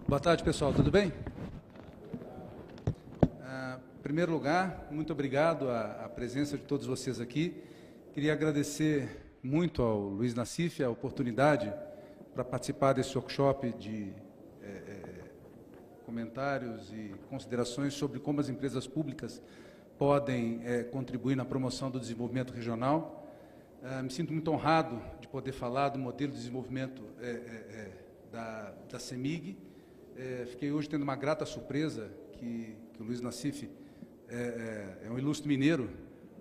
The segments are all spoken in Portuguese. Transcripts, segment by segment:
Boa tarde, pessoal. Tudo bem? Em primeiro lugar, muito obrigado à presença de todos vocês aqui. Queria agradecer muito ao Luiz Nassif a oportunidade para participar desse workshop de comentários e considerações sobre como as empresas públicas podem contribuir na promoção do desenvolvimento regional. Me sinto muito honrado de poder falar do modelo de desenvolvimento da CEMIG. Fiquei hoje tendo uma grata surpresa que o Luiz Nassif é um ilustre mineiro,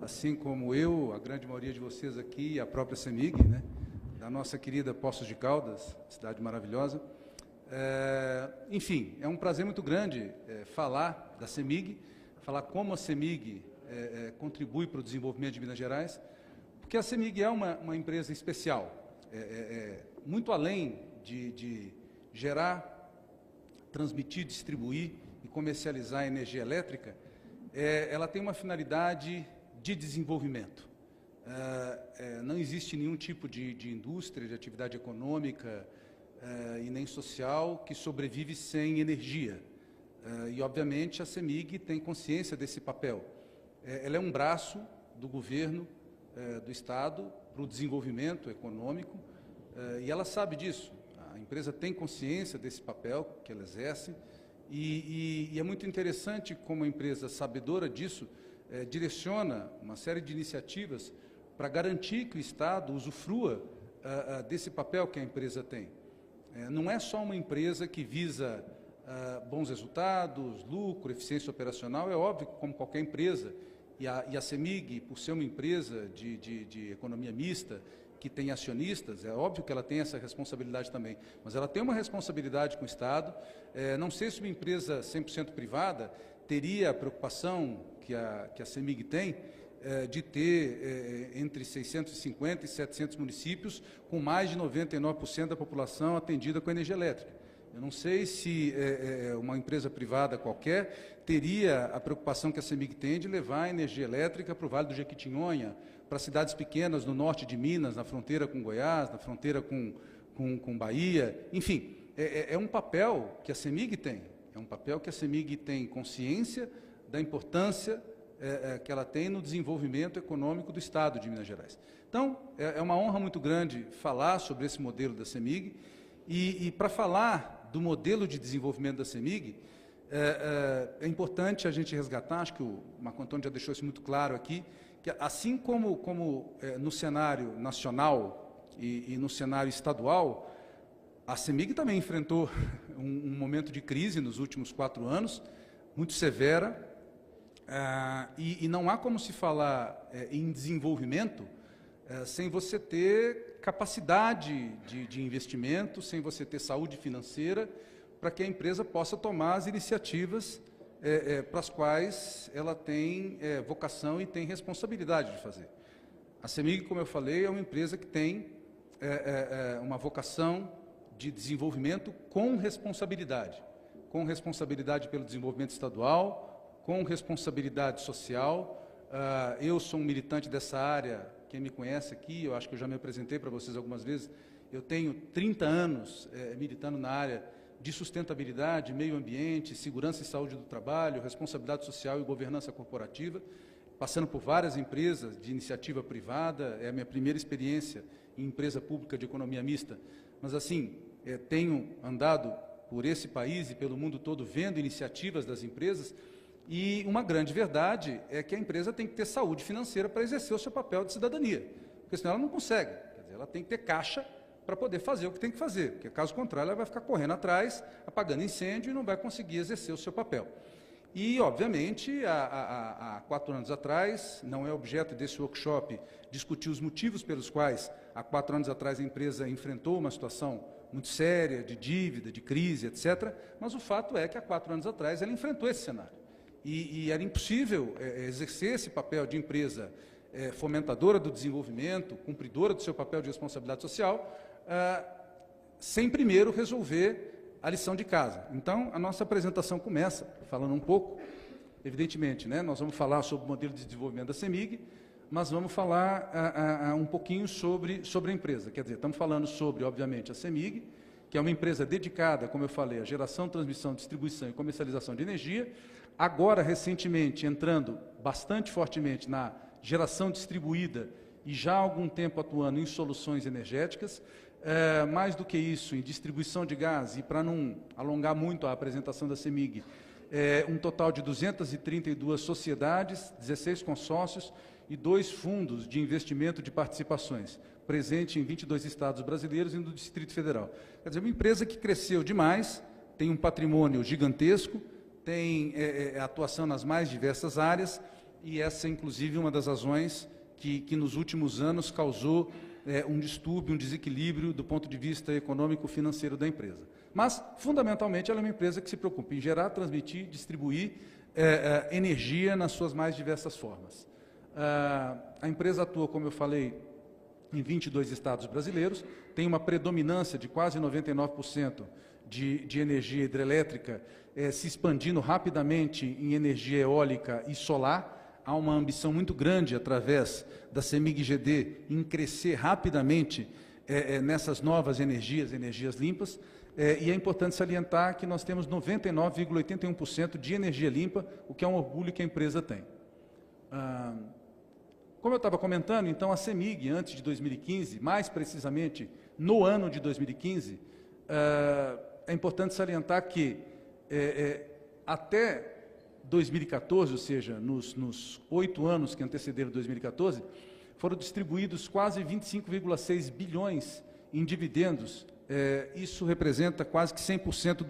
assim como eu, a grande maioria de vocês aqui, e a própria CEMIG, né, da nossa querida Poços de Caldas, cidade maravilhosa. Enfim, é um prazer muito grande falar da CEMIG, falar como a CEMIG contribui para o desenvolvimento de Minas Gerais, porque a CEMIG é uma empresa especial, muito além de gerar, transmitir, distribuir e comercializar energia elétrica, ela tem uma finalidade de desenvolvimento. Não existe nenhum tipo de indústria, de atividade econômica e nem social que sobrevive sem energia. E, obviamente, a CEMIG tem consciência desse papel. Ela é um braço do governo do Estado para o desenvolvimento econômico e ela sabe disso. A empresa tem consciência desse papel que ela exerce e é muito interessante como a empresa, sabedora disso, direciona uma série de iniciativas para garantir que o Estado usufrua desse papel que a empresa tem. Não é só uma empresa que visa bons resultados, lucro, eficiência operacional, é óbvio que como qualquer empresa, e a CEMIG, por ser uma empresa de economia mista, que tem acionistas, é óbvio que ela tem essa responsabilidade também, mas ela tem uma responsabilidade com o Estado. Não sei se uma empresa 100% privada teria a preocupação que a CEMIG tem de ter entre 650 e 700 municípios com mais de 99% da população atendida com energia elétrica. Eu não sei se uma empresa privada qualquer teria a preocupação que a CEMIG tem de levar a energia elétrica para o Vale do Jequitinhonha, para cidades pequenas no norte de Minas, na fronteira com Goiás, na fronteira com Bahia. Enfim, é um papel que a CEMIG tem, é um papel que a CEMIG tem consciência da importância que ela tem no desenvolvimento econômico do Estado de Minas Gerais. Então, é uma honra muito grande falar sobre esse modelo da CEMIG e para falar do modelo de desenvolvimento da CEMIG, é importante a gente resgatar, acho que o Marco Antônio já deixou isso muito claro aqui, que assim como no cenário nacional e no cenário estadual, a CEMIG também enfrentou um momento de crise nos últimos 4 anos, muito severa, e não há como se falar em desenvolvimento sem você ter capacidade de investimento, sem você ter saúde financeira, para que a empresa possa tomar as iniciativas para as quais ela tem vocação e tem responsabilidade de fazer. A CEMIG, como eu falei, é uma empresa que tem uma vocação de desenvolvimento com responsabilidade pelo desenvolvimento estadual, com responsabilidade social. Eu sou um militante dessa área, quem me conhece aqui, eu acho que eu já me apresentei para vocês algumas vezes, eu tenho 30 anos militando na área de sustentabilidade, meio ambiente, segurança e saúde do trabalho, responsabilidade social e governança corporativa, passando por várias empresas de iniciativa privada, é a minha primeira experiência em empresa pública de economia mista, mas assim, tenho andado por esse país e pelo mundo todo vendo iniciativas das empresas, e uma grande verdade é que a empresa tem que ter saúde financeira para exercer o seu papel de cidadania, porque senão ela não consegue, quer dizer, ela tem que ter caixa para poder fazer o que tem que fazer, porque caso contrário ela vai ficar correndo atrás, apagando incêndio e não vai conseguir exercer o seu papel. E, obviamente, há 4 anos atrás, não é objeto desse workshop discutir os motivos pelos quais, há 4 anos atrás, a empresa enfrentou uma situação muito séria, de dívida, de crise, etc., mas o fato é que há 4 anos atrás ela enfrentou esse cenário. E era impossível exercer esse papel de empresa fomentadora do desenvolvimento, cumpridora do seu papel de responsabilidade social, sem primeiro resolver a lição de casa. Então, a nossa apresentação começa falando um pouco, evidentemente, né, nós vamos falar sobre o modelo de desenvolvimento da CEMIG, mas vamos falar um pouquinho sobre a empresa. Quer dizer, estamos falando sobre, obviamente, a CEMIG, que é uma empresa dedicada, como eu falei, à geração, transmissão, distribuição e comercialização de energia, agora, recentemente, entrando bastante fortemente na geração distribuída e já há algum tempo atuando em soluções energéticas, mais do que isso, em distribuição de gás, e para não alongar muito a apresentação da CEMIG, um total de 232 sociedades, 16 consórcios e 2 fundos de investimento de participações, presente em 22 estados brasileiros e no Distrito Federal. Quer dizer, uma empresa que cresceu demais, tem um patrimônio gigantesco, tem atuação nas mais diversas áreas, e essa, inclusive, uma das razões que nos últimos anos causou um distúrbio, um desequilíbrio do ponto de vista econômico-financeiro da empresa. Mas, fundamentalmente, ela é uma empresa que se preocupa em gerar, transmitir, distribuir energia nas suas mais diversas formas. A empresa atua, como eu falei, em 22 estados brasileiros, tem uma predominância de quase 99% de energia hidrelétrica, se expandindo rapidamente em energia eólica e solar. Há uma ambição muito grande, através da CEMIG-GD, em crescer rapidamente nessas novas energias limpas, e é importante salientar que nós temos 99,81% de energia limpa, o que é um orgulho que a empresa tem. Como eu estava comentando, então, a CEMIG, antes de 2015, mais precisamente no ano de 2015, é importante salientar que até 2014, ou seja, nos 8 anos que antecederam 2014, foram distribuídos quase 25,6 bilhões em dividendos. Isso representa quase que 100%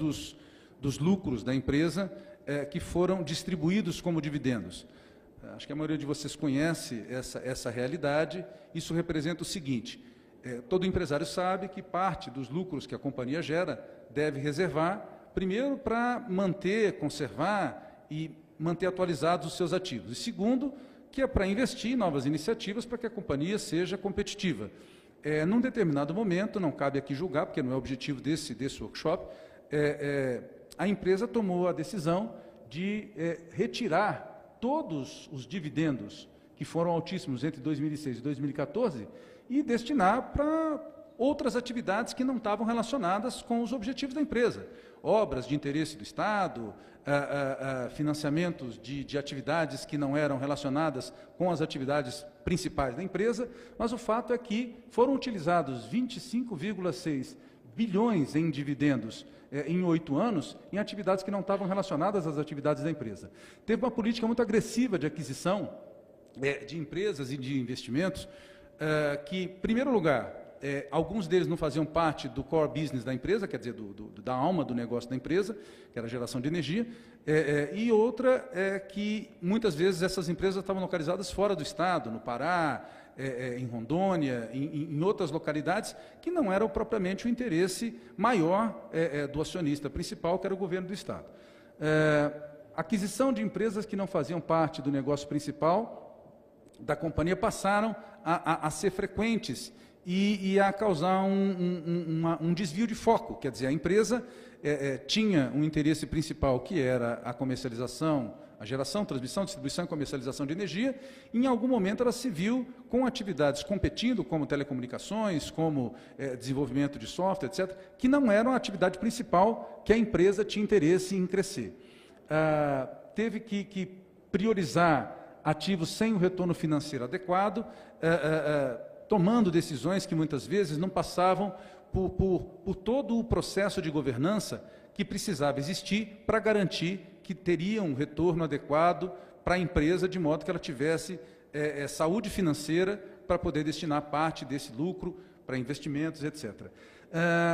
dos lucros da empresa que foram distribuídos como dividendos. Acho que a maioria de vocês conhece essa realidade. Isso representa o seguinte: todo empresário sabe que parte dos lucros que a companhia gera deve reservar, primeiro, para manter, conservar e manter atualizados os seus ativos. E segundo, que é para investir em novas iniciativas para que a companhia seja competitiva. Num determinado momento, não cabe aqui julgar, porque não é o objetivo desse workshop, a empresa tomou a decisão de retirar todos os dividendos, que foram altíssimos entre 2006 e 2014, e destinar para outras atividades que não estavam relacionadas com os objetivos da empresa. Obras de interesse do Estado, financiamentos de atividades que não eram relacionadas com as atividades principais da empresa, mas o fato é que foram utilizados 25,6 bilhões em dividendos em 8 anos, em atividades que não estavam relacionadas às atividades da empresa. Teve uma política muito agressiva de aquisição de empresas e de investimentos, que, em primeiro lugar, alguns deles não faziam parte do core business da empresa, quer dizer, da alma do negócio da empresa, que era a geração de energia, e outra é que, muitas vezes, essas empresas estavam localizadas fora do Estado, no Pará, em Rondônia, em outras localidades, que não eram propriamente o interesse maior do acionista principal, que era o governo do Estado. Aquisição de empresas que não faziam parte do negócio principal da companhia passaram a ser frequentes e a causar um desvio de foco. Quer dizer, a empresa tinha um interesse principal, que era a comercialização, a geração, transmissão, distribuição e comercialização de energia. Em algum momento ela se viu com atividades competindo, como telecomunicações, como desenvolvimento de software, etc., que não eram a atividade principal que a empresa tinha interesse em crescer. Teve que priorizar ativos sem o retorno financeiro adequado, tomando decisões que muitas vezes não passavam por todo o processo de governança que precisava existir para garantir que teria um retorno adequado para a empresa, de modo que ela tivesse saúde financeira para poder destinar parte desse lucro para investimentos, etc.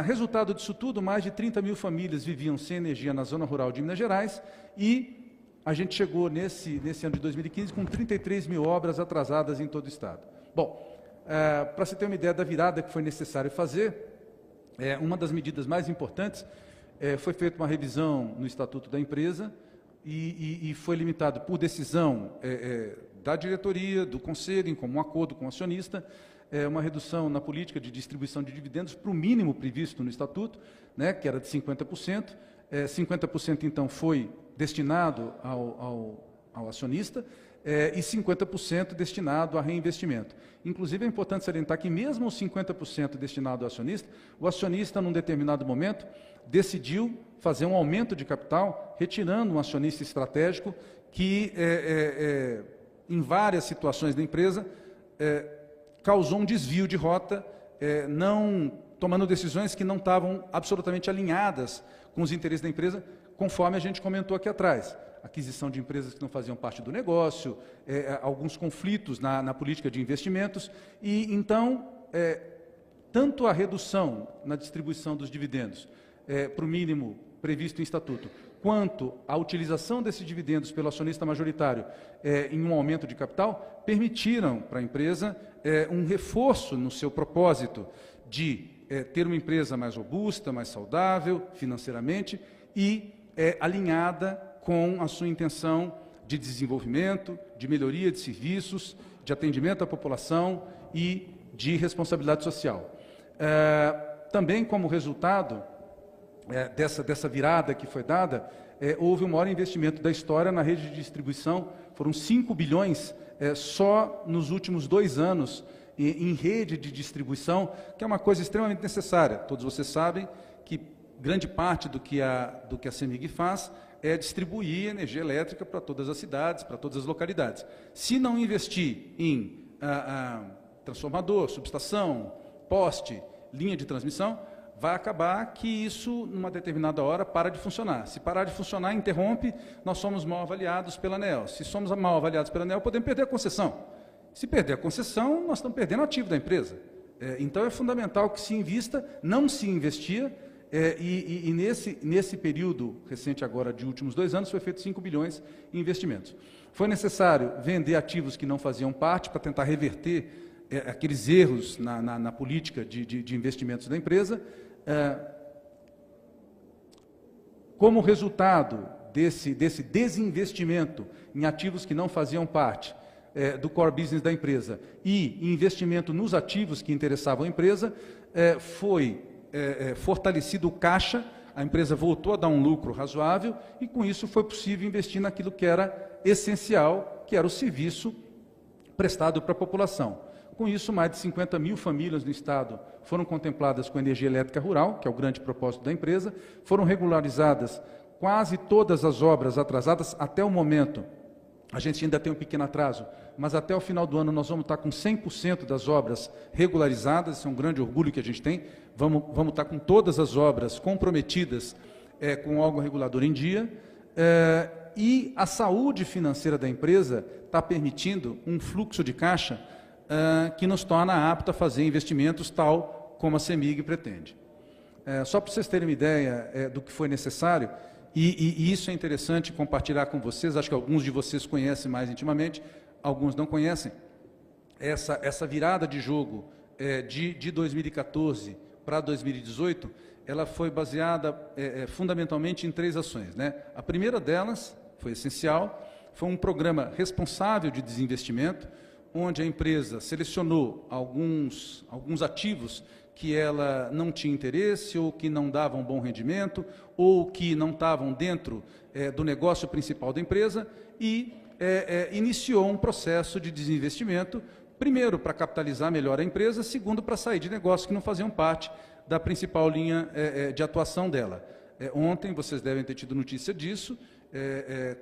Resultado disso tudo, mais de 30 mil famílias viviam sem energia na zona rural de Minas Gerais, e a gente chegou nesse ano de 2015 com 33 mil obras atrasadas em todo o Estado. Bom, para você ter uma ideia da virada que foi necessário fazer, uma das medidas mais importantes foi feita uma revisão no Estatuto da empresa e foi limitado por decisão da diretoria, do conselho, em comum acordo com o acionista, uma redução na política de distribuição de dividendos para o mínimo previsto no Estatuto, né, que era de 50%. 50% então foi destinado ao acionista, e 50% destinado a reinvestimento. Inclusive, é importante salientar que mesmo os 50% destinado ao acionista, o acionista, num determinado momento, decidiu fazer um aumento de capital, retirando um acionista estratégico que, em várias situações da empresa, causou um desvio de rota, não tomando decisões que não estavam absolutamente alinhadas com os interesses da empresa, conforme a gente comentou aqui atrás. Aquisição de empresas que não faziam parte do negócio, alguns conflitos na política de investimentos, e então, tanto a redução na distribuição dos dividendos para o mínimo previsto em estatuto, quanto a utilização desses dividendos pelo acionista majoritário em um aumento de capital, permitiram para a empresa um reforço no seu propósito de ter uma empresa mais robusta, mais saudável financeiramente e alinhada com a sua intenção de desenvolvimento, de melhoria de serviços, de atendimento à população e de responsabilidade social. Também, como resultado dessa virada que foi dada, houve o maior investimento da história na rede de distribuição, foram 5 bilhões só nos últimos 2 anos em rede de distribuição, que é uma coisa extremamente necessária. Todos vocês sabem que grande parte do que a CEMIG faz é distribuir energia elétrica para todas as cidades, para todas as localidades. Se não investir em transformador, subestação, poste, linha de transmissão, vai acabar que isso, numa determinada hora, para de funcionar. Se parar de funcionar, interrompe, nós somos mal avaliados pela ANEEL. Se somos mal avaliados pela ANEEL, podemos perder a concessão. Se perder a concessão, nós estamos perdendo o ativo da empresa. Então, é fundamental que se invista, não se investia, e nesse período recente agora, de últimos 2 anos, foi feito 5 bilhões em investimentos. Foi necessário vender ativos que não faziam parte para tentar reverter aqueles erros na política de investimentos da empresa. Como resultado desse desinvestimento em ativos que não faziam parte do core business da empresa e investimento nos ativos que interessavam a empresa, foi fortalecido o caixa, a empresa voltou a dar um lucro razoável e, com isso, foi possível investir naquilo que era essencial, que era o serviço prestado para a população. Com isso, mais de 50 mil famílias no Estado foram contempladas com energia elétrica rural, que é o grande propósito da empresa, foram regularizadas quase todas as obras atrasadas até o momento. A gente ainda tem um pequeno atraso, mas até o final do ano nós vamos estar com 100% das obras regularizadas, isso é um grande orgulho que a gente tem, vamos estar com todas as obras comprometidas com órgão regulador em dia, e a saúde financeira da empresa está permitindo um fluxo de caixa que nos torna apto a fazer investimentos tal como a CEMIG pretende. Só para vocês terem uma ideia do que foi necessário, e isso é interessante compartilhar com vocês, acho que alguns de vocês conhecem mais intimamente, alguns não conhecem, essa virada de jogo de 2014 para 2018, ela foi baseada fundamentalmente em 3 ações, né? A primeira delas, foi essencial, foi um programa responsável de desinvestimento, onde a empresa selecionou alguns ativos que ela não tinha interesse, ou que não davam bom rendimento, ou que não estavam dentro do negócio principal da empresa, e iniciou um processo de desinvestimento, primeiro para capitalizar melhor a empresa, segundo para sair de negócios que não faziam parte da principal linha de atuação dela. Ontem, vocês devem ter tido notícia disso,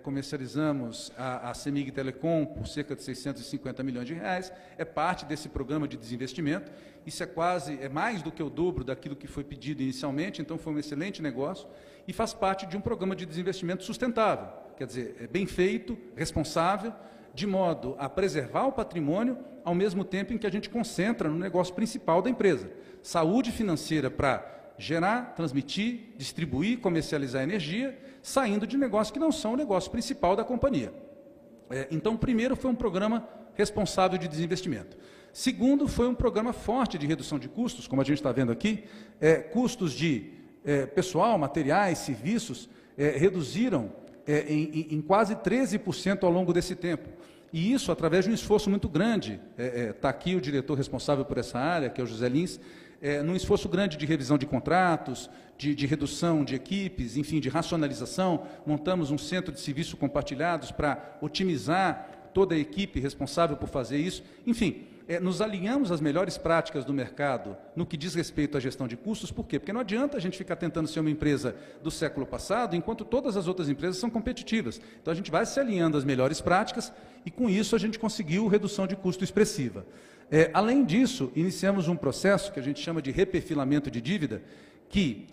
comercializamos a CEMIG Telecom por cerca de 650 milhões de reais, é parte desse programa de desinvestimento, isso é mais do que o dobro daquilo que foi pedido inicialmente, então foi um excelente negócio, e faz parte de um programa de desinvestimento sustentável, quer dizer, é bem feito, responsável, de modo a preservar o patrimônio, ao mesmo tempo em que a gente concentra no negócio principal da empresa, saúde financeira para gerar, transmitir, distribuir, comercializar energia, saindo de negócios que não são o negócio principal da companhia. Então, primeiro foi um programa responsável de desinvestimento. Segundo, foi um programa forte de redução de custos, como a gente está vendo aqui, custos de pessoal, materiais, serviços, reduziram em quase 13% ao longo desse tempo. E isso através de um esforço muito grande. Está aqui o diretor responsável por essa área, que é o José Lins, num esforço grande de revisão de contratos, de redução de equipes, enfim, de racionalização. Montamos um centro de serviços compartilhados para otimizar toda a equipe responsável por fazer isso. Enfim, nos alinhamos às melhores práticas do mercado no que diz respeito à gestão de custos. Por quê? Porque não adianta a gente ficar tentando ser uma empresa do século passado, enquanto todas as outras empresas são competitivas. Então, a gente vai se alinhando às melhores práticas e, com isso, a gente conseguiu redução de custo expressiva. Além disso, iniciamos um processo que a gente chama de reperfilamento de dívida, que,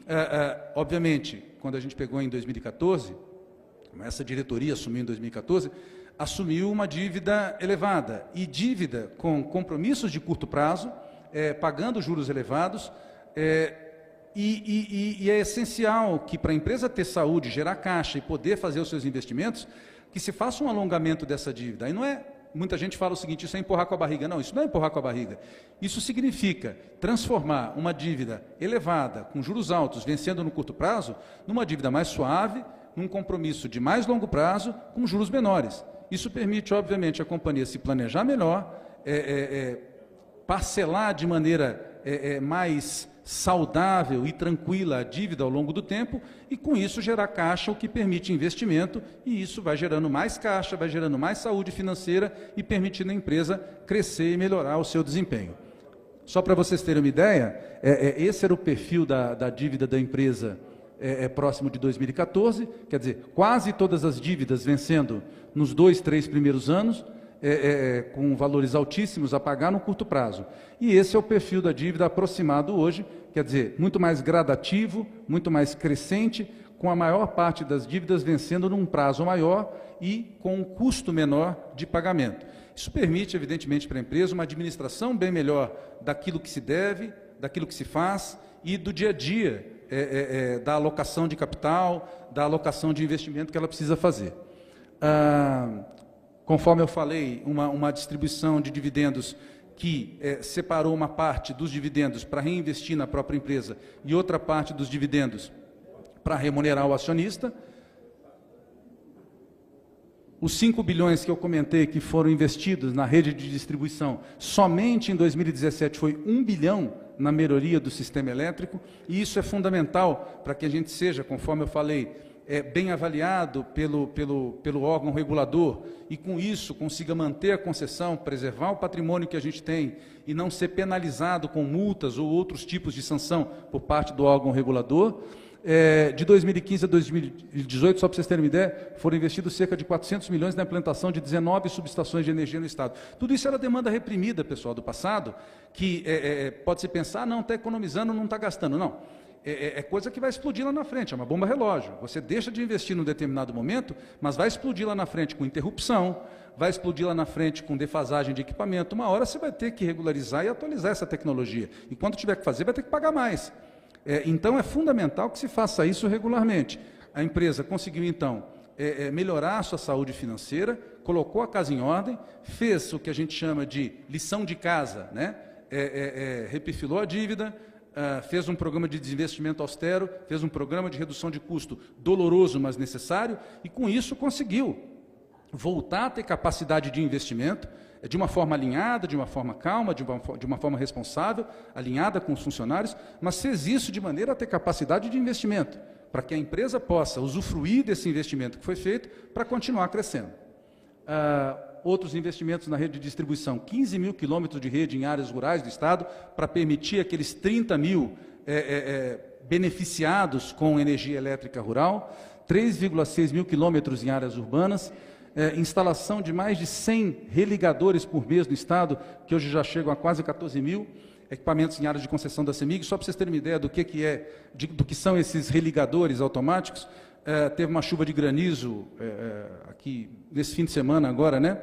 obviamente, quando a gente pegou em 2014, essa diretoria assumiu em 2014, assumiu uma dívida elevada, e dívida com compromissos de curto prazo, pagando juros elevados, e é essencial que, para a empresa ter saúde, gerar caixa e poder fazer os seus investimentos, que se faça um alongamento dessa dívida. Aí não é, muita gente fala o seguinte, isso é empurrar com a barriga. Não, isso não é empurrar com a barriga. Isso significa transformar uma dívida elevada, com juros altos, vencendo no curto prazo, numa dívida mais suave, num compromisso de mais longo prazo, com juros menores. Isso permite, obviamente, a companhia se planejar melhor, parcelar de maneira mais saudável e tranquila a dívida ao longo do tempo e, com isso, gerar caixa, o que permite investimento, e isso vai gerando mais caixa, vai gerando mais saúde financeira e permitindo a empresa crescer e melhorar o seu desempenho. Só para vocês terem uma ideia, esse era o perfil da dívida da empresa próximo de 2014, quer dizer, quase todas as dívidas vencendo nos 2, 3 primeiros anos, com valores altíssimos a pagar no curto prazo. E esse é o perfil da dívida aproximado hoje, quer dizer, muito mais gradativo, muito mais crescente, com a maior parte das dívidas vencendo num prazo maior e com um custo menor de pagamento. Isso permite, evidentemente, para a empresa uma administração bem melhor daquilo que se deve, daquilo que se faz e do dia a dia, da alocação de capital, da alocação de investimento que ela precisa fazer. Conforme eu falei, uma distribuição de dividendos que separou uma parte dos dividendos para reinvestir na própria empresa e outra parte dos dividendos para remunerar o acionista. Os 5 bilhões que eu comentei que foram investidos na rede de distribuição, somente em 2017 foi 1 bilhão na melhoria do sistema elétrico, e isso é fundamental para que a gente seja, conforme eu falei, bem avaliado pelo órgão regulador e, com isso, consiga manter a concessão, preservar o patrimônio que a gente tem e não ser penalizado com multas ou outros tipos de sanção por parte do órgão regulador. De 2015 a 2018, só para vocês terem uma ideia, foram investidos cerca de 400 milhões na implantação de 19 subestações de energia no Estado. Tudo isso era demanda reprimida, pessoal, do passado, que pode-se pensar, não, está economizando, não está gastando. Não. É coisa que vai explodir lá na frente, é uma bomba relógio. Você deixa de investir num determinado momento, mas vai explodir lá na frente com interrupção, vai explodir lá na frente com defasagem de equipamento. Uma hora você vai ter que regularizar e atualizar essa tecnologia. E quando tiver que fazer, vai ter que pagar mais. Então, é fundamental que se faça isso regularmente. A empresa conseguiu, então, melhorar a sua saúde financeira, colocou a casa em ordem, fez o que a gente chama de lição de casa, né? Reperfilou a dívida, fez um programa de desinvestimento austero, fez um programa de redução de custo doloroso, mas necessário, e com isso conseguiu voltar a ter capacidade de investimento, de uma forma alinhada, de uma forma calma, de uma forma responsável, alinhada com os funcionários, mas fez isso de maneira a ter capacidade de investimento, para que a empresa possa usufruir desse investimento que foi feito para continuar crescendo. Outros investimentos na rede de distribuição, 15 mil quilômetros de rede em áreas rurais do Estado, para permitir aqueles 30 mil beneficiados com energia elétrica rural, 3,6 mil quilômetros em áreas urbanas, instalação de mais de 100 religadores por mês no Estado, que hoje já chegam a quase 14 mil, equipamentos em áreas de concessão da CEMIG. Só para vocês terem uma ideia do que são esses religadores automáticos, teve uma chuva de granizo aqui nesse fim de semana agora, né?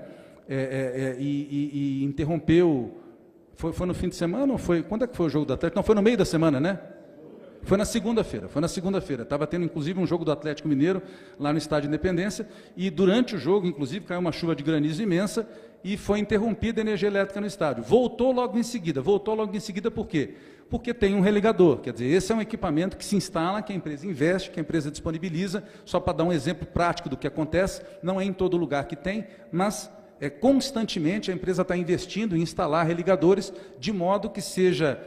E interrompeu, foi no fim de semana ou foi, quando é que foi o jogo do Atlético? Não, foi no meio da semana, né? Foi na segunda-feira, estava tendo inclusive um jogo do Atlético Mineiro lá no Estádio Independência, e durante o jogo, inclusive, caiu uma chuva de granizo imensa e foi interrompida a energia elétrica no estádio. Voltou logo em seguida por quê? Porque tem um religador, quer dizer, esse é um equipamento que se instala, que a empresa investe, que a empresa disponibiliza, só para dar um exemplo prático do que acontece, não é em todo lugar que tem, mas constantemente a empresa está investindo em instalar religadores, de modo que seja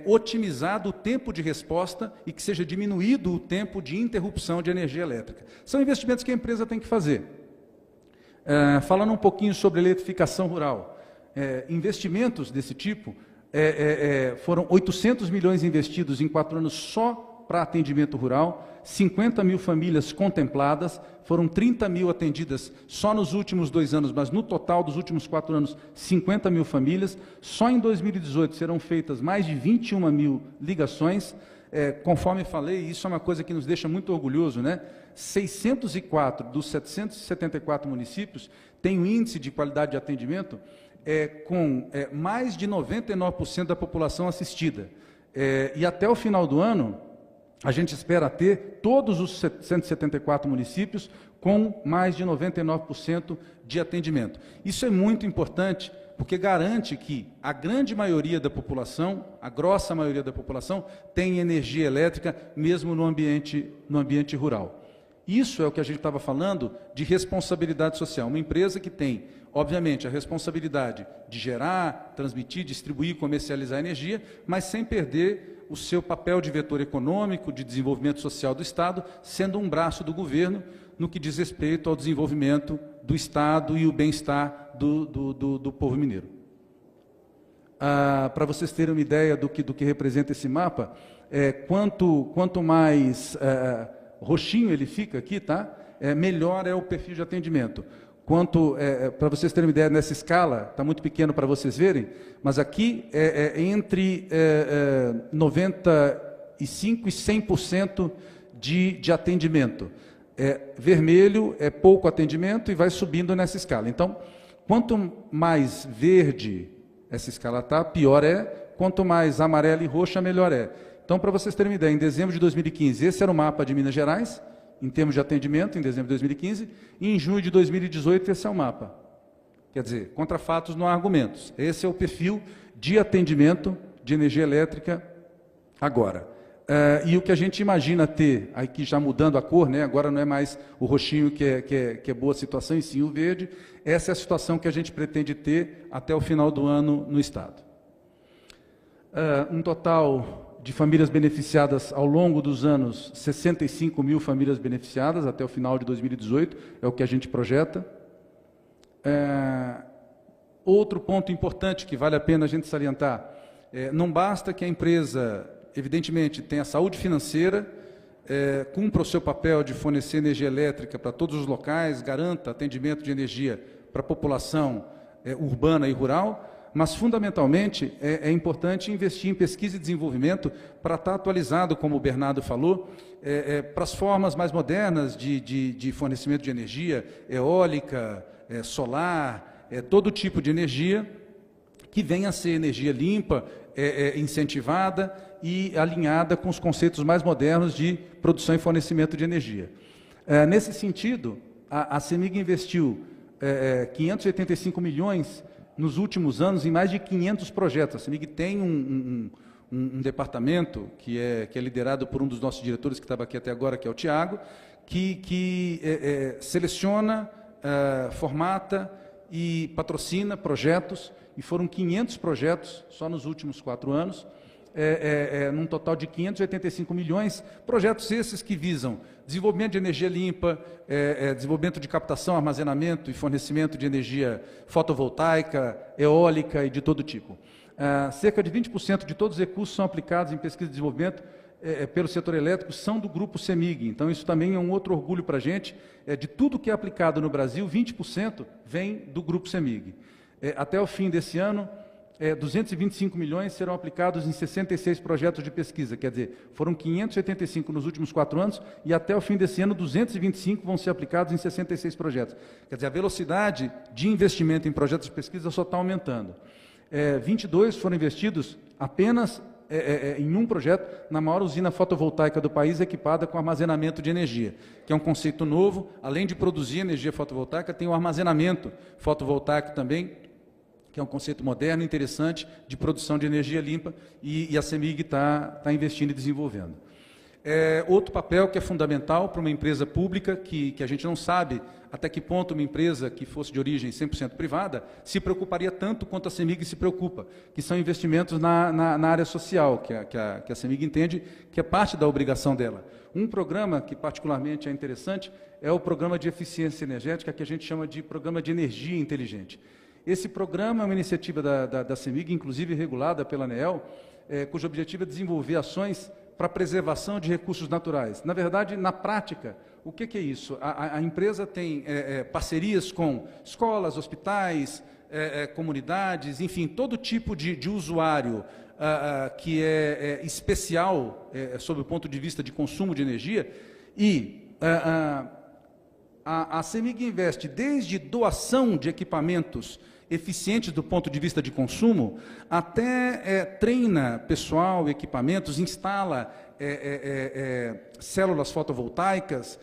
otimizado o tempo de resposta e que seja diminuído o tempo de interrupção de energia elétrica. São investimentos que a empresa tem que fazer. Falando um pouquinho sobre eletrificação rural, investimentos desse tipo, foram 800 milhões investidos em 4 anos só para atendimento rural, 50 mil famílias contempladas, foram 30 mil atendidas só nos últimos 2 anos, mas no total dos últimos 4 anos, 50 mil famílias. Só em 2018 serão feitas mais de 21 mil ligações. Conforme falei, isso é uma coisa que nos deixa muito orgulhoso, né? 604 dos 774 municípios têm um índice de qualidade de atendimento com mais de 99% da população assistida. E até o final do ano, a gente espera ter todos os 174 municípios com mais de 99% de atendimento. Isso é muito importante, porque garante que a grande maioria da população, a grossa maioria da população, tem energia elétrica, mesmo no ambiente rural. Isso é o que a gente estava falando de responsabilidade social. Uma empresa que tem, obviamente, a responsabilidade de gerar, transmitir, distribuir, comercializar energia, mas sem perder o seu papel de vetor econômico, de desenvolvimento social do Estado, sendo um braço do governo no que diz respeito ao desenvolvimento do Estado e o bem-estar do povo mineiro. Para vocês terem uma ideia do que representa esse mapa, quanto mais roxinho ele fica aqui, tá? Melhor é o perfil de atendimento. Para vocês terem uma ideia, nessa escala, está muito pequeno para vocês verem, mas aqui entre 95% e 100% de atendimento. Vermelho é pouco atendimento e vai subindo nessa escala. Então, quanto mais verde essa escala está, pior é. Quanto mais amarelo e roxa, melhor é. Então, para vocês terem uma ideia, em dezembro de 2015, esse era o mapa de Minas Gerais, em termos de atendimento, em dezembro de 2015, e em junho de 2018, esse é o mapa. Quer dizer, contra fatos não há argumentos. Esse é o perfil de atendimento de energia elétrica agora. E o que a gente imagina ter, aqui já mudando a cor, né, agora não é mais o roxinho que é boa situação, e sim o verde, essa é a situação que a gente pretende ter até o final do ano no Estado. Um total de famílias beneficiadas ao longo dos anos, 65 mil famílias beneficiadas até o final de 2018, é o que a gente projeta. Outro ponto importante que vale a pena a gente salientar, não basta que a empresa, evidentemente, tenha saúde financeira, cumpra o seu papel de fornecer energia elétrica para todos os locais, garanta atendimento de energia para a população urbana e rural, mas, fundamentalmente, é importante investir em pesquisa e desenvolvimento para estar atualizado, como o Bernardo falou, para as formas mais modernas de fornecimento de energia, eólica, solar, todo tipo de energia, que venha a ser energia limpa, incentivada e alinhada com os conceitos mais modernos de produção e fornecimento de energia. Nesse sentido, a CEMIG investiu 585 milhões nos últimos anos em mais de 500 projetos. A CEMIG tem um departamento que é liderado por um dos nossos diretores, que estava aqui até agora, que é o Tiago, que seleciona, formata e patrocina projetos, e foram 500 projetos só nos últimos 4 anos, num total de 585 milhões, projetos esses que visam desenvolvimento de energia limpa, desenvolvimento de captação, armazenamento e fornecimento de energia fotovoltaica, eólica e de todo tipo. Cerca de 20% de todos os recursos são aplicados em pesquisa e desenvolvimento pelo setor elétrico, são do grupo CEMIG. Então, isso também é um outro orgulho para a gente. De tudo que é aplicado no Brasil, 20% vem do grupo CEMIG. Até o fim desse ano, 225 milhões serão aplicados em 66 projetos de pesquisa, quer dizer, foram 585 nos últimos 4 anos, e até o fim desse ano, 225 vão ser aplicados em 66 projetos. Quer dizer, a velocidade de investimento em projetos de pesquisa só está aumentando. 22 foram investidos apenas em um projeto, na maior usina fotovoltaica do país, equipada com armazenamento de energia, que é um conceito novo. Além de produzir energia fotovoltaica, tem o armazenamento fotovoltaico também, que é um conceito moderno, interessante, de produção de energia limpa, e a CEMIG está investindo e desenvolvendo. Outro papel que é fundamental para uma empresa pública, que a gente não sabe até que ponto uma empresa que fosse de origem 100% privada se preocuparia tanto quanto a CEMIG se preocupa, que são investimentos na área social, que a CEMIG entende que é parte da obrigação dela. Um programa que particularmente é interessante é o Programa de Eficiência Energética, que a gente chama de Programa de Energia Inteligente. Esse programa é uma iniciativa da CEMIG, inclusive regulada pela ANEEL, cujo objetivo é desenvolver ações para a preservação de recursos naturais. Na verdade, na prática, o que é isso? A empresa tem parcerias com escolas, hospitais, comunidades, enfim, todo tipo de usuário que é especial sob o ponto de vista de consumo de energia, e a CEMIG investe desde doação de equipamentos eficientes do ponto de vista de consumo, até treina pessoal, equipamentos, instala células fotovoltaicas,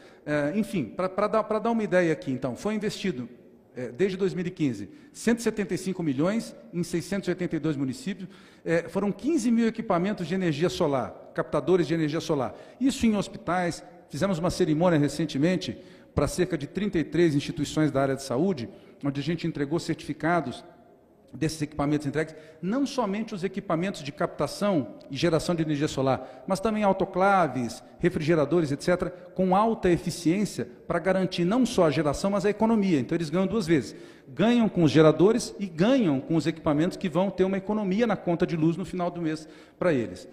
enfim, para dar uma ideia aqui, então, foi investido, desde 2015, 175 milhões em 682 municípios, foram 15 mil equipamentos de energia solar, captadores de energia solar, isso em hospitais. Fizemos uma cerimônia recentemente para cerca de 33 instituições da área de saúde, onde a gente entregou certificados desses equipamentos entregues, não somente os equipamentos de captação e geração de energia solar, mas também autoclaves, refrigeradores, etc., com alta eficiência para garantir não só a geração, mas a economia. Então, eles ganham duas vezes. Ganham com os geradores e ganham com os equipamentos que vão ter uma economia na conta de luz no final do mês para eles.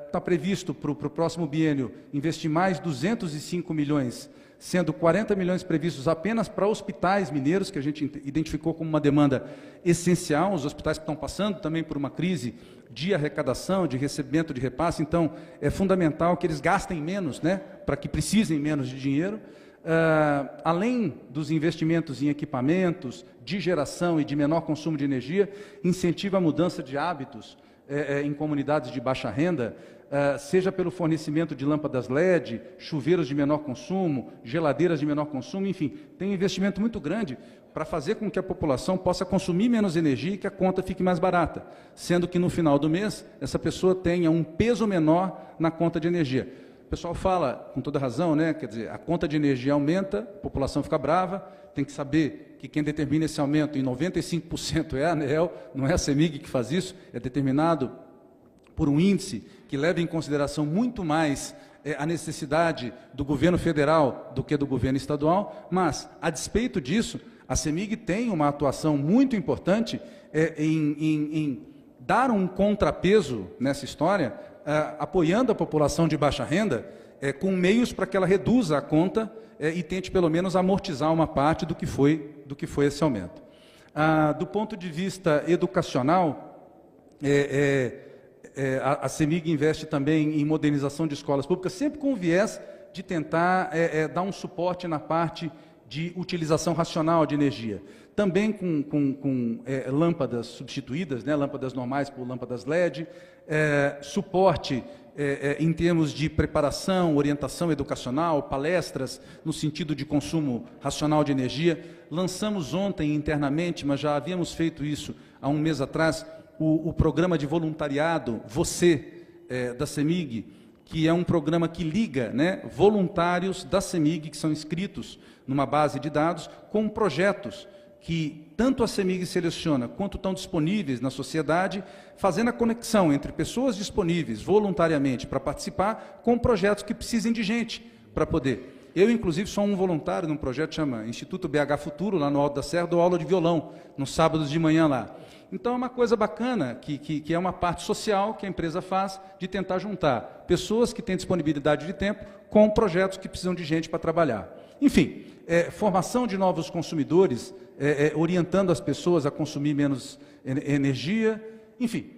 Está previsto para o próximo biênio investir mais 205 milhões, sendo 40 milhões previstos apenas para hospitais mineiros, que a gente identificou como uma demanda essencial, os hospitais que estão passando também por uma crise de arrecadação, de recebimento de repasse, então é fundamental que eles gastem menos, né, para que precisem menos de dinheiro. Além dos investimentos em equipamentos, de geração e de menor consumo de energia, incentiva a mudança de hábitos em comunidades de baixa renda, seja pelo fornecimento de lâmpadas LED, chuveiros de menor consumo, geladeiras de menor consumo, enfim, tem um investimento muito grande para fazer com que a população possa consumir menos energia e que a conta fique mais barata, sendo que no final do mês essa pessoa tenha um peso menor na conta de energia. O pessoal fala, com toda razão, né? Quer dizer, a conta de energia aumenta, a população fica brava, tem que saber que quem determina esse aumento em 95% é a ANEEL, não é a CEMIG que faz isso, é determinado por um índice que leva em consideração muito mais a necessidade do governo federal do que do governo estadual, mas, a despeito disso, a CEMIG tem uma atuação muito importante em dar um contrapeso nessa história, apoiando a população de baixa renda, com meios para que ela reduza a conta e tente, pelo menos, amortizar uma parte do que foi esse aumento. Do ponto de vista educacional, a CEMIG investe também em modernização de escolas públicas, sempre com o viés de tentar dar um suporte na parte de utilização racional de energia. Também com lâmpadas substituídas, né, lâmpadas normais por lâmpadas LED, suporte em termos de preparação, orientação educacional, palestras no sentido de consumo racional de energia. Lançamos ontem internamente, mas já havíamos feito isso há um mês atrás, o programa de voluntariado Você, da CEMIG, que é um programa que liga, né, voluntários da CEMIG, que são inscritos numa base de dados, com projetos que tanto a CEMIG seleciona quanto estão disponíveis na sociedade, fazendo a conexão entre pessoas disponíveis voluntariamente para participar com projetos que precisem de gente para poder. Eu, inclusive, sou um voluntário num projeto que chama Instituto BH Futuro, lá no Alto da Serra, dou aula de violão, nos sábados de manhã lá. Então, é uma coisa bacana, que é uma parte social que a empresa faz, de tentar juntar pessoas que têm disponibilidade de tempo com projetos que precisam de gente para trabalhar. Enfim, formação de novos consumidores, orientando as pessoas a consumir menos energia, enfim,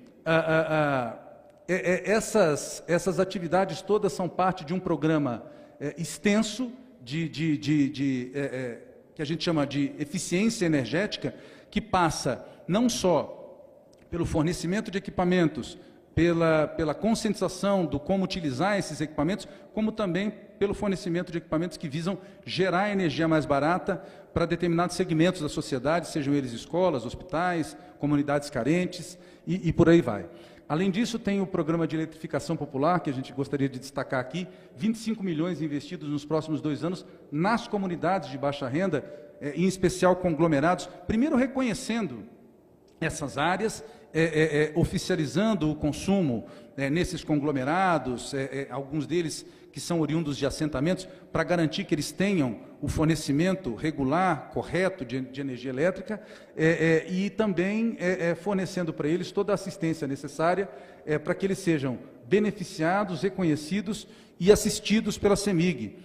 essas atividades todas são parte de um programa extenso que a gente chama de eficiência energética, que passa não só pelo fornecimento de equipamentos, pela conscientização do como utilizar esses equipamentos, como também pelo fornecimento de equipamentos que visam gerar energia mais barata para determinados segmentos da sociedade, sejam eles escolas, hospitais, comunidades carentes e por aí vai. Além disso, tem o programa de eletrificação popular, que a gente gostaria de destacar aqui, 25 milhões investidos nos próximos 2 anos nas comunidades de baixa renda, em especial conglomerados, primeiro reconhecendo essas áreas, oficializando o consumo nesses conglomerados, alguns deles que são oriundos de assentamentos, para garantir que eles tenham o fornecimento regular, correto de energia elétrica, e também fornecendo para eles toda a assistência necessária para que eles sejam beneficiados, reconhecidos e assistidos pela CEMIG,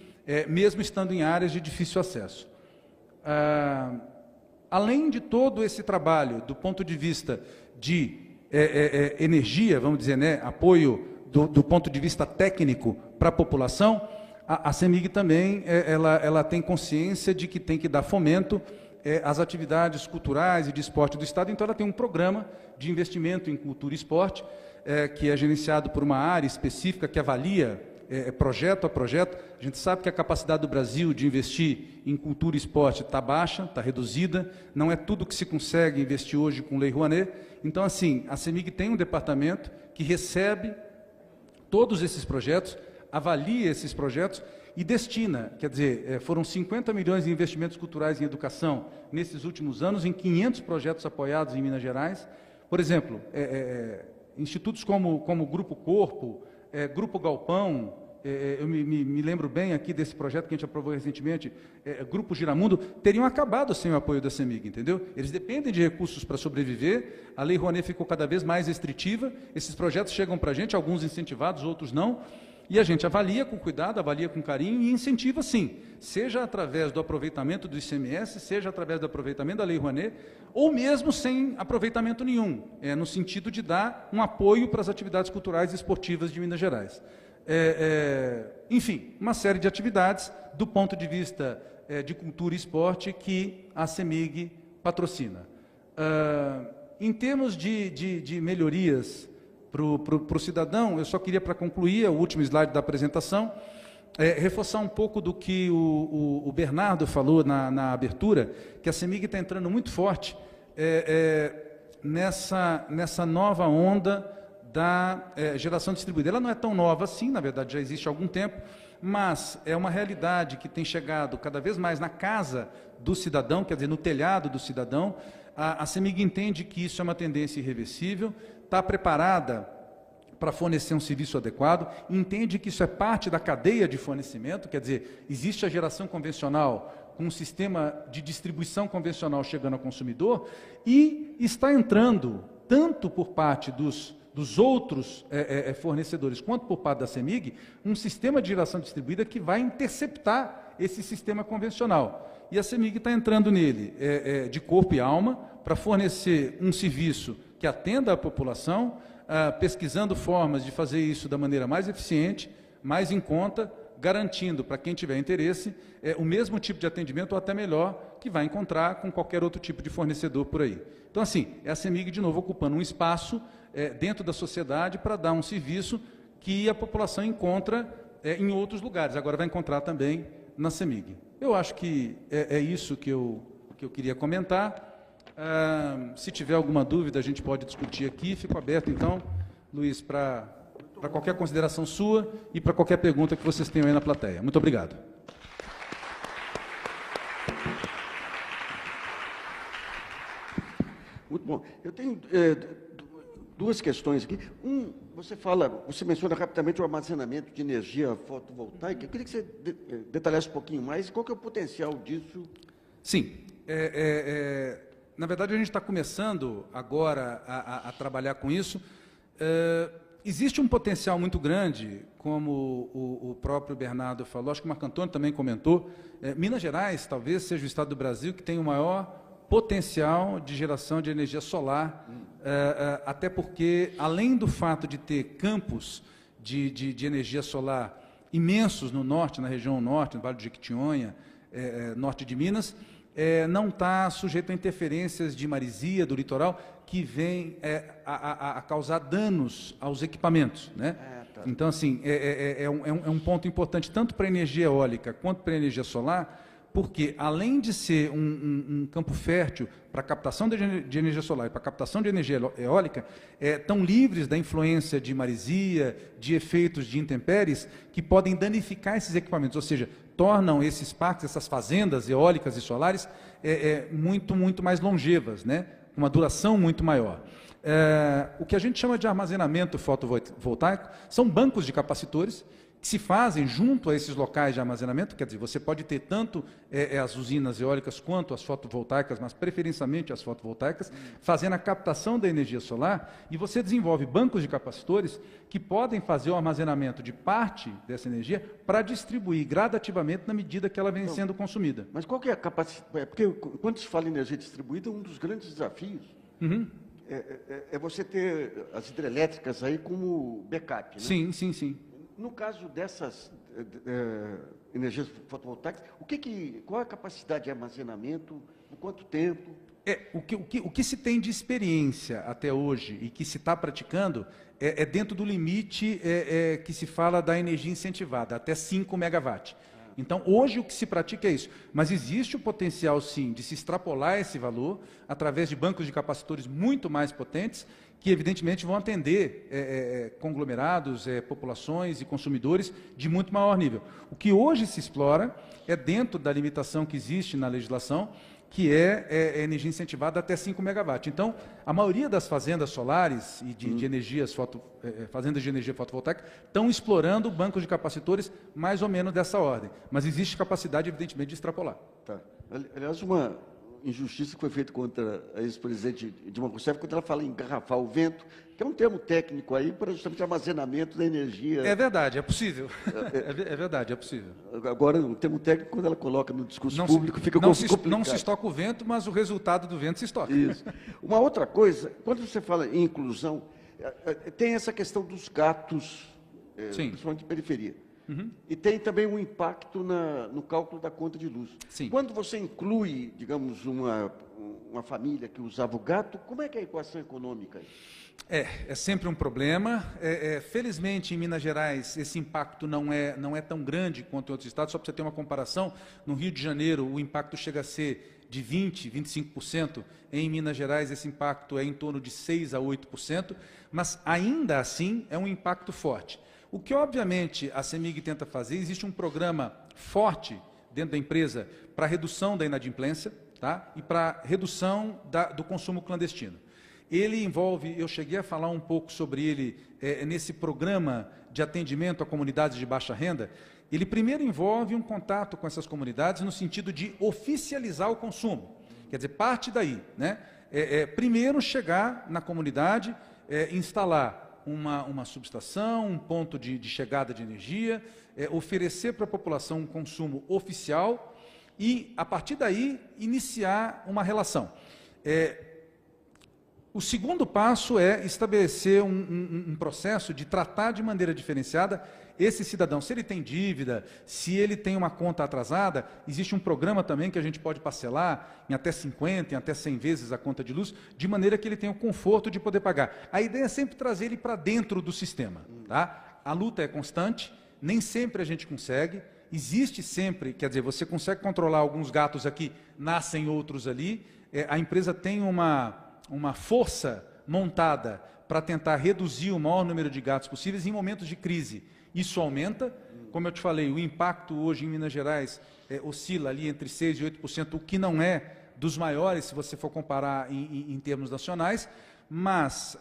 mesmo estando em áreas de difícil acesso. Além de todo esse trabalho, do ponto de vista de energia, vamos dizer, né, apoio do ponto de vista técnico para a população, a CEMIG também ela tem consciência de que tem que dar fomento às atividades culturais e de esporte do Estado, então ela tem um programa de investimento em cultura e esporte, que é gerenciado por uma área específica que avalia projeto a projeto. A gente sabe que a capacidade do Brasil de investir em cultura e esporte está baixa, está reduzida, não é tudo que se consegue investir hoje com Lei Rouanet. Então, assim, a CEMIG tem um departamento que recebe todos esses projetos, avalia esses projetos e destina, quer dizer, foram 50 milhões de investimentos culturais em educação nesses últimos anos, em 500 projetos apoiados em Minas Gerais. Por exemplo, institutos como Grupo Corpo, Grupo Galpão, eu me lembro bem aqui desse projeto que a gente aprovou recentemente, Grupo Giramundo, teriam acabado sem o apoio da CEMIG, entendeu? Eles dependem de recursos para sobreviver, a Lei Rouanet ficou cada vez mais restritiva, esses projetos chegam para a gente, alguns incentivados, outros não, e a gente avalia com cuidado, avalia com carinho e incentiva sim, seja através do aproveitamento do ICMS, seja através do aproveitamento da Lei Rouanet, ou mesmo sem aproveitamento nenhum, no sentido de dar um apoio para as atividades culturais e esportivas de Minas Gerais. Enfim, uma série de atividades do ponto de vista de cultura e esporte que a CEMIG patrocina. Em termos de melhorias para o cidadão, eu só queria, para concluir, o último slide da apresentação, reforçar um pouco do que o Bernardo falou na abertura, que a CEMIG está entrando muito forte nessa nova onda da geração distribuída. Ela não é tão nova assim, na verdade já existe há algum tempo, mas é uma realidade que tem chegado cada vez mais na casa do cidadão, quer dizer, no telhado do cidadão. A CEMIG entende que isso é uma tendência irreversível, está preparada para fornecer um serviço adequado, entende que isso é parte da cadeia de fornecimento, quer dizer, existe a geração convencional com um sistema de distribuição convencional chegando ao consumidor e está entrando, tanto por parte dos outros fornecedores, quanto por parte da CEMIG, um sistema de geração distribuída que vai interceptar esse sistema convencional. E a CEMIG está entrando nele de corpo e alma para fornecer um serviço que atenda a população, pesquisando formas de fazer isso da maneira mais eficiente, mais em conta, garantindo para quem tiver interesse o mesmo tipo de atendimento ou até melhor que vai encontrar com qualquer outro tipo de fornecedor por aí. Então, assim, é a CEMIG, de novo, ocupando um espaço dentro da sociedade para dar um serviço que a população encontra em outros lugares. Agora vai encontrar também na CEMIG. Eu acho que é isso que eu queria comentar. Se tiver alguma dúvida, a gente pode discutir aqui. Fico aberto, então, Luiz, para qualquer consideração sua e para qualquer pergunta que vocês tenham aí na plateia. Muito obrigado. Muito bom. Eu tenho duas questões aqui. Você menciona rapidamente o armazenamento de energia fotovoltaica. Eu queria que você detalhasse um pouquinho mais. Qual que é o potencial disso? Sim. Na verdade, a gente está começando agora a trabalhar com isso. Existe um potencial muito grande, como o próprio Bernardo falou, acho que o Marco Antônio também comentou. Minas Gerais talvez seja o estado do Brasil que tem o maior potencial de geração de energia solar, até porque, além do fato de ter campos de energia solar imensos no norte, na região norte, no Vale do Jequitinhonha, norte de Minas, não está sujeito a interferências de maresia, do litoral, que vem a causar danos aos equipamentos, né? Tá. Então, assim, é um ponto importante, tanto para a energia eólica quanto para a energia solar, porque além de ser um campo fértil para captação de energia solar e para captação de energia eólica, estão livres da influência de maresia, de efeitos de intempéries, que podem danificar esses equipamentos, ou seja, tornam esses parques, essas fazendas eólicas e solares, muito mais longevas, né? Com uma duração muito maior. O que a gente chama de armazenamento fotovoltaico são bancos de capacitores que se fazem junto a esses locais de armazenamento, quer dizer, você pode ter tanto as usinas eólicas quanto as fotovoltaicas, mas preferencialmente as fotovoltaicas, fazendo a captação da energia solar, e você desenvolve bancos de capacitores que podem fazer o armazenamento de parte dessa energia para distribuir gradativamente na medida que ela vem sendo consumida. Mas qual que é a capacidade? Porque quando se fala em energia distribuída, um dos grandes desafios é você ter as hidrelétricas aí como backup, né? Sim. No caso dessas energias fotovoltaicas, qual é a capacidade de armazenamento, por quanto tempo? O que se tem de experiência até hoje e que se está praticando é dentro do limite que se fala da energia incentivada, até 5 megawatts. Então, hoje o que se pratica é isso, mas existe o potencial, sim, de se extrapolar esse valor através de bancos de capacitores muito mais potentes, que evidentemente vão atender conglomerados, populações e consumidores de muito maior nível. O que hoje se explora é dentro da limitação que existe na legislação, que é energia incentivada até 5 megawatts. Então, a maioria das fazendas solares e de energias fazendas de energia fotovoltaica estão explorando bancos de capacitores mais ou menos dessa ordem. Mas existe capacidade, evidentemente, de extrapolar. Tá. Aliás, uma injustiça que foi feita contra a ex-presidente Dilma Rousseff, quando ela fala em engarrafar o vento, que é um termo técnico aí para justamente armazenamento da energia. É verdade, é possível. É verdade, é possível. Agora, o termo técnico, quando ela coloca no discurso público, fica complicado. Não se estoca o vento, mas o resultado do vento se estoca. Isso. Uma outra coisa, quando você fala em inclusão, tem essa questão dos gatos, principalmente de periferia. E tem também um impacto no cálculo da conta de luz. Sim. Quando você inclui, digamos, uma família que usava o gato, como é que é a equação econômica? É sempre um problema. Felizmente, em Minas Gerais, esse impacto não é tão grande quanto em outros estados. Só para você ter uma comparação, no Rio de Janeiro, o impacto chega a ser de 20%, 25%. Em Minas Gerais, esse impacto é em torno de 6% a 8%, mas ainda assim é um impacto forte. O que, obviamente, a CEMIG tenta fazer, existe um programa forte dentro da empresa para redução da inadimplência, tá? E para redução do consumo clandestino. Ele envolve, eu cheguei a falar um pouco sobre ele nesse programa de atendimento a comunidades de baixa renda. Ele primeiro envolve um contato com essas comunidades no sentido de oficializar o consumo. Quer dizer, parte daí, né? Primeiro chegar na comunidade, instalar uma subestação, um ponto de chegada de energia, oferecer para a população um consumo oficial e, a partir daí, iniciar uma relação. O segundo passo é estabelecer um processo de tratar de maneira diferenciada esse cidadão. Se ele tem dívida, se ele tem uma conta atrasada, existe um programa também que a gente pode parcelar em até 50, em até 100 vezes a conta de luz, de maneira que ele tenha o conforto de poder pagar. A ideia é sempre trazer ele para dentro do sistema. Tá? A luta é constante, nem sempre a gente consegue, existe sempre, quer dizer, você consegue controlar alguns gatos aqui, nascem outros ali, a empresa tem uma força montada para tentar reduzir o maior número de gatos possíveis em momentos de crise. Isso aumenta, como eu te falei, o impacto hoje em Minas Gerais oscila ali entre 6% e 8%, o que não é dos maiores, se você for comparar em termos nacionais, mas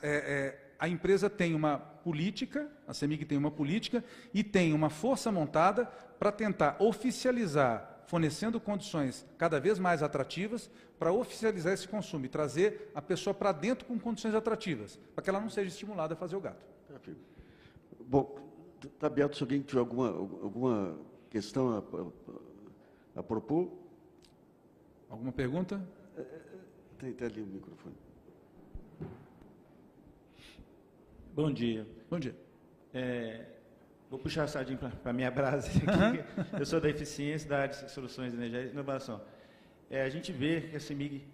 a empresa tem uma política, a CEMIG tem uma política e tem uma força montada para tentar oficializar, fornecendo condições cada vez mais atrativas para oficializar esse consumo e trazer a pessoa para dentro com condições atrativas, para que ela não seja estimulada a fazer o gato. Bom, está aberto se alguém tiver alguma questão a propor. Alguma pergunta? Tem ali o microfone. Bom dia. Bom dia. Vou puxar a sardinha para a minha brasa aqui. Eu sou da Eficiência, da área de Soluções de Energia e Inovação. A gente vê que a CEMIG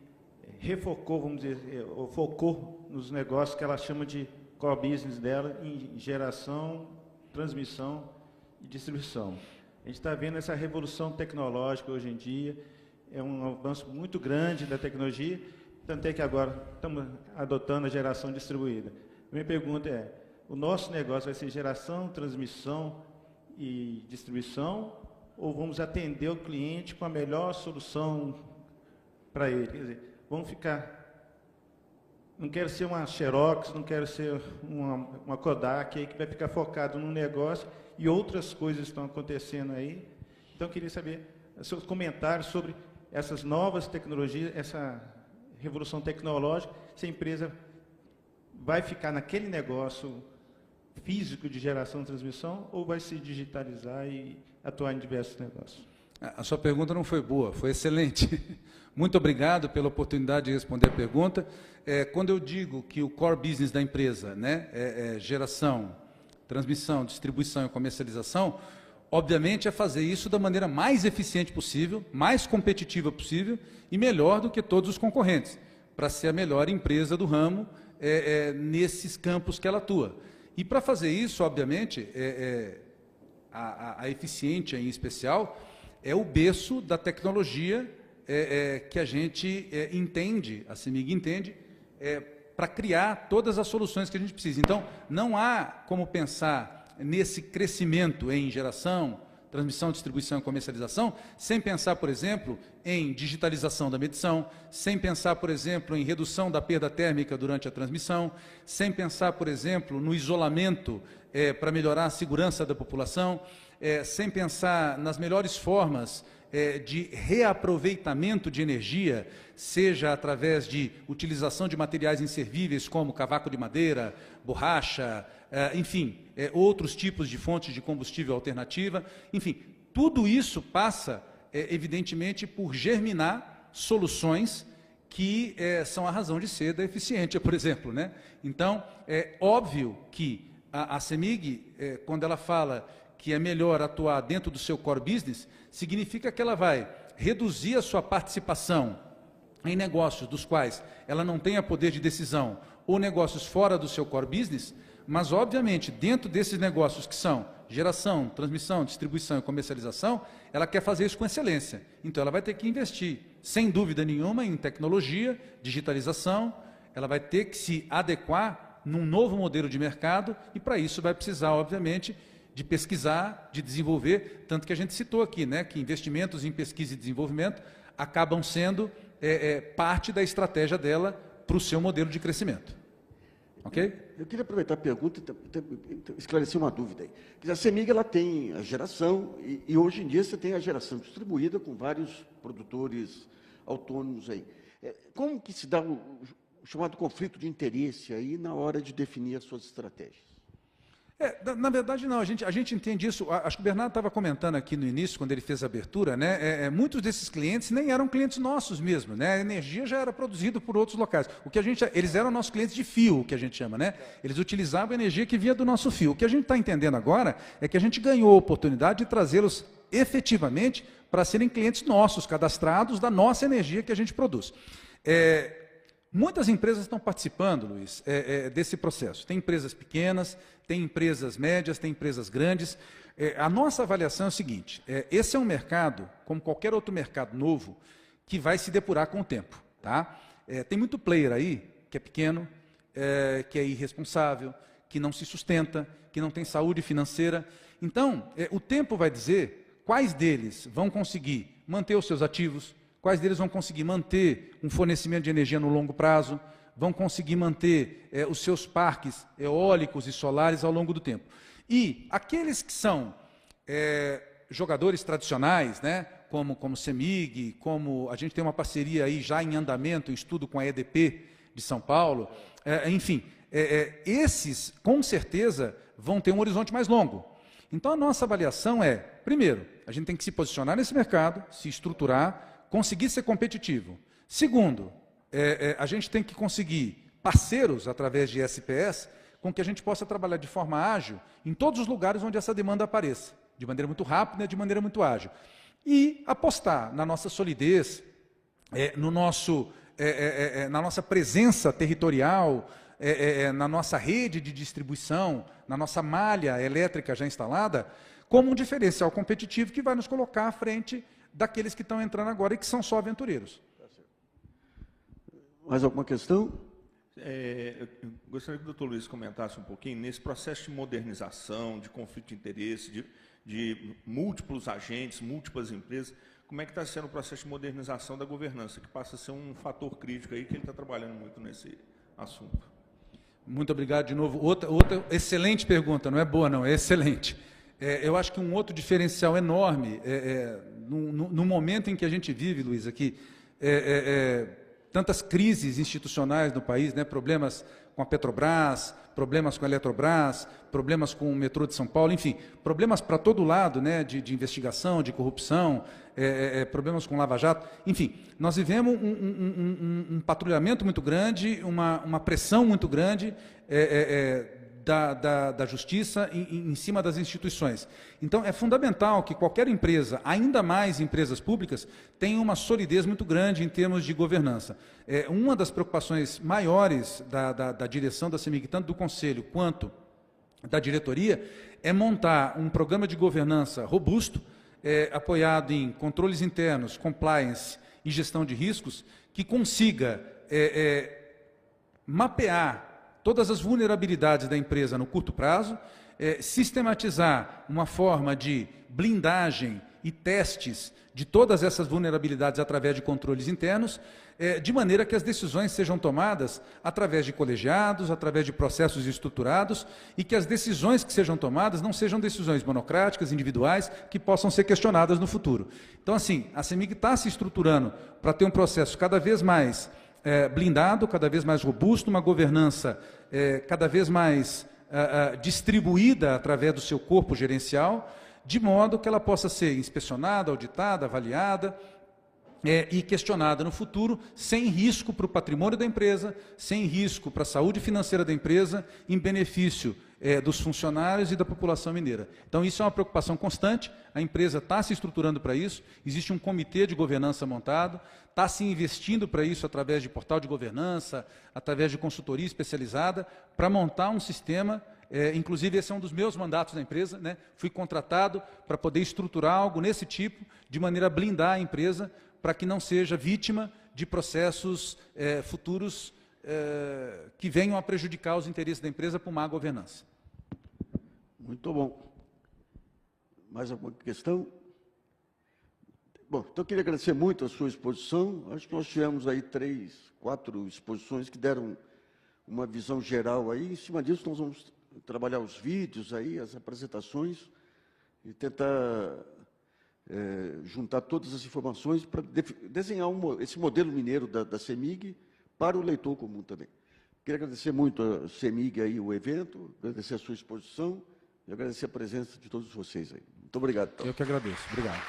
refocou, vamos dizer, ou focou nos negócios que ela chama de core business dela em geração, transmissão e distribuição. A gente está vendo essa revolução tecnológica hoje em dia, é um avanço muito grande da tecnologia, tanto é que agora estamos adotando a geração distribuída. Minha pergunta é, o nosso negócio vai ser geração, transmissão e distribuição, ou vamos atender o cliente com a melhor solução para ele? Quer dizer, vamos ficar... Não quero ser uma Xerox, não quero ser uma Kodak aí que vai ficar focado num negócio e outras coisas estão acontecendo aí. Então, eu queria saber seus comentários sobre essas novas tecnologias, essa revolução tecnológica, se a empresa vai ficar naquele negócio físico de geração e transmissão ou vai se digitalizar e atuar em diversos negócios. A sua pergunta não foi boa, foi excelente. Muito obrigado pela oportunidade de responder a pergunta. Quando eu digo que o core business da empresa, né, é geração, transmissão, distribuição e comercialização, obviamente é fazer isso da maneira mais eficiente possível, mais competitiva possível e melhor do que todos os concorrentes, para ser a melhor empresa do ramo nesses campos que ela atua. E para fazer isso, obviamente, a eficiente em especial é o berço da tecnologia que a gente entende, a CEMIG entende, para criar todas as soluções que a gente precisa. Então, não há como pensar nesse crescimento em geração, transmissão, distribuição e comercialização, sem pensar, por exemplo, em digitalização da medição, sem pensar, por exemplo, em redução da perda térmica durante a transmissão, sem pensar, por exemplo, no isolamento para melhorar a segurança da população, sem pensar nas melhores formas de reaproveitamento de energia, seja através de utilização de materiais inservíveis como cavaco de madeira, borracha, enfim, outros tipos de fontes de combustível alternativa. Enfim, tudo isso passa, evidentemente, por germinar soluções que são a razão de ser da eficiência, por exemplo, né? Então, é óbvio que a CEMIG, quando ela fala que é melhor atuar dentro do seu core business, significa que ela vai reduzir a sua participação em negócios dos quais ela não tenha poder de decisão ou negócios fora do seu core business, mas, obviamente, dentro desses negócios que são geração, transmissão, distribuição e comercialização, ela quer fazer isso com excelência. Então, ela vai ter que investir, sem dúvida nenhuma, em tecnologia, digitalização, ela vai ter que se adequar num novo modelo de mercado e, para isso, vai precisar, obviamente, de pesquisar, de desenvolver, tanto que a gente citou aqui, né, que investimentos em pesquisa e desenvolvimento acabam sendo parte da estratégia dela para o seu modelo de crescimento. Ok? Eu queria aproveitar a pergunta e esclarecer uma dúvida aí. A CEMIG ela tem a geração e hoje em dia você tem a geração distribuída com vários produtores autônomos aí. Como que se dá o chamado conflito de interesse aí na hora de definir as suas estratégias? Na verdade, não. A gente entende isso. Acho que o Bernardo estava comentando aqui no início, quando ele fez a abertura, né? Muitos desses clientes nem eram clientes nossos mesmo, né? A energia já era produzida por outros locais. Eles eram nossos clientes de fio, o que a gente chama, né? Eles utilizavam a energia que vinha do nosso fio. O que a gente está entendendo agora é que a gente ganhou a oportunidade de trazê-los efetivamente para serem clientes nossos, cadastrados da nossa energia que a gente produz. Muitas empresas estão participando, Luiz, desse processo. Tem empresas pequenas, tem empresas médias, tem empresas grandes. A nossa avaliação é o seguinte, esse é um mercado, como qualquer outro mercado novo, que vai se depurar com o tempo. Tá? Tem muito player aí que é pequeno, que é irresponsável, que não se sustenta, que não tem saúde financeira. Então, o tempo vai dizer quais deles vão conseguir manter os seus ativos, quais deles vão conseguir manter um fornecimento de energia no longo prazo, vão conseguir manter os seus parques eólicos e solares ao longo do tempo. E aqueles que são jogadores tradicionais, né, como CEMIG, como a gente tem uma parceria aí já em andamento, um estudo com a EDP de São Paulo, enfim, esses com certeza vão ter um horizonte mais longo. Então a nossa avaliação primeiro, a gente tem que se posicionar nesse mercado, se estruturar, conseguir ser competitivo. Segundo, a gente tem que conseguir parceiros através de SPS com que a gente possa trabalhar de forma ágil em todos os lugares onde essa demanda apareça, de maneira muito rápida, de maneira muito ágil. E apostar na nossa solidez, na nossa presença territorial, na nossa rede de distribuição, na nossa malha elétrica já instalada, como um diferencial competitivo que vai nos colocar à frente daqueles que estão entrando agora e que são só aventureiros. Mais alguma questão? Eu gostaria que o doutor Luiz comentasse um pouquinho nesse processo de modernização, de conflito de interesse, de múltiplos agentes, múltiplas empresas. Como é que está sendo o processo de modernização da governança, que passa a ser um fator crítico aí, que ele está trabalhando muito nesse assunto? Muito obrigado de novo. Outra excelente pergunta, não é boa não, é excelente. Eu acho que um outro diferencial enorme, no momento em que a gente vive, Luiz, aqui, tantas crises institucionais no país, né, problemas com a Petrobras, problemas com a Eletrobras, problemas com o metrô de São Paulo, enfim, problemas para todo lado, né, de investigação, de corrupção, problemas com Lava Jato, enfim, nós vivemos um patrulhamento muito grande, uma pressão muito grande da justiça em cima das instituições. Então, é fundamental que qualquer empresa, ainda mais empresas públicas, tenha uma solidez muito grande em termos de governança. Uma das preocupações maiores da direção da CEMIG, tanto do Conselho quanto da diretoria, é montar um programa de governança robusto, apoiado em controles internos, compliance e gestão de riscos, que consiga mapear todas as vulnerabilidades da empresa no curto prazo, sistematizar uma forma de blindagem e testes de todas essas vulnerabilidades através de controles internos, de maneira que as decisões sejam tomadas através de colegiados, através de processos estruturados, e que as decisões que sejam tomadas não sejam decisões monocráticas, individuais, que possam ser questionadas no futuro. Então, assim, a CEMIG está se estruturando para ter um processo cada vez mais blindado, cada vez mais robusto, uma governança cada vez mais distribuída através do seu corpo gerencial, de modo que ela possa ser inspecionada, auditada, avaliada e questionada no futuro, sem risco para o patrimônio da empresa, sem risco para a saúde financeira da empresa, em benefício dos funcionários e da população mineira. Então, isso é uma preocupação constante, a empresa está se estruturando para isso, existe um comitê de governança montado, está se investindo para isso através de portal de governança, através de consultoria especializada, para montar um sistema, inclusive esse é um dos meus mandatos na empresa, né? Fui contratado para poder estruturar algo nesse tipo, de maneira a blindar a empresa, para que não seja vítima de processos futuros que venham a prejudicar os interesses da empresa por má governança. Muito bom. Mais alguma questão? Bom, então eu queria agradecer muito a sua exposição. Acho que nós tivemos aí 3, 4 exposições que deram uma visão geral aí. Em cima disso, nós vamos trabalhar os vídeos aí, as apresentações, e tentar juntar todas as informações para desenhar esse modelo mineiro da CEMIG para o leitor comum também. Queria agradecer muito a CEMIG aí, o evento, agradecer a sua exposição e agradecer a presença de todos vocês aí. Muito obrigado. Então. Eu que agradeço. Obrigado.